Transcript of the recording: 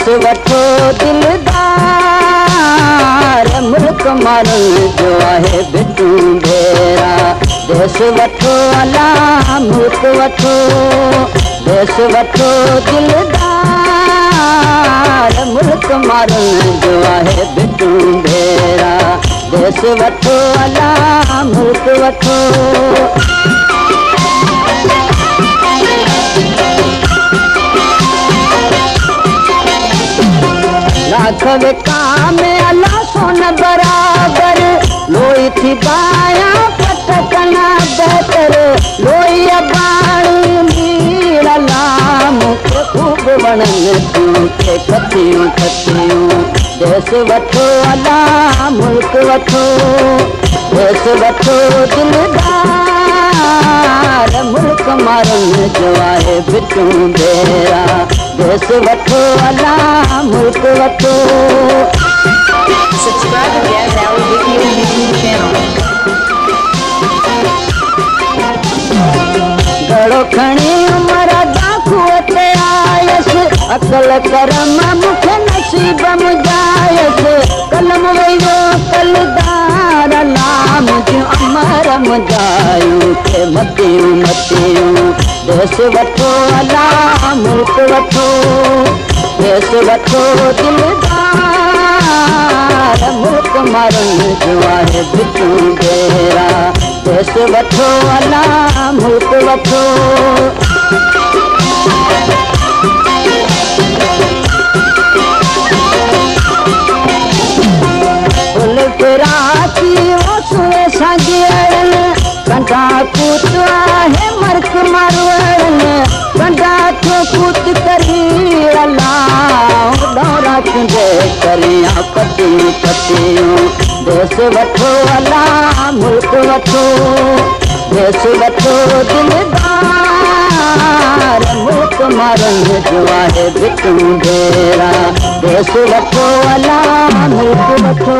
देश वठो दिलदार मुल्क मारण जो आहे बिटू भेरा देश वठो अला मुल्क वठो देश वठो दिलदार मुल्क मारण जो आहे बिटू भेरा देश वठो अला मुल्क वठो लाख विकाम अला सोन बराबर लोई थी बाया पटकना बेहतर लोई बाणी मीर लाम के खूब वणन तूं के खतियूं खतियूं देश वठो अला मुल्क वठो देश वठो दिलदार मुल्क मारण जो आहे बिटू भेरा देश वठो अला मुल्क वठो Subscribe and get Valley Video YouTube channel. घड़ो खणी उमर दाखुअत आयस अकल करम मुखे नसीब मुजायस कलम वयो कलदार नाम जो अमर मुजायूं के मतियूं मतियूं देश वठो अला मुल्क वठो देश वठो दिलदार मुल्क मारण जो आहे बिटू भेरा देश वठो अला मुल्क वठो फुल फिराकी ओसुए सागियन कंडा कूत आहे मर्क मारवण कंडा तो कूत करी अला दौरा तुझे करिया पतियूं पतियूं देश वठो अला मुल्क वठो देश वठो दिलदार मुल्क मारण जो आहे बिटू भेरा देश वठो अला मुल्क वठो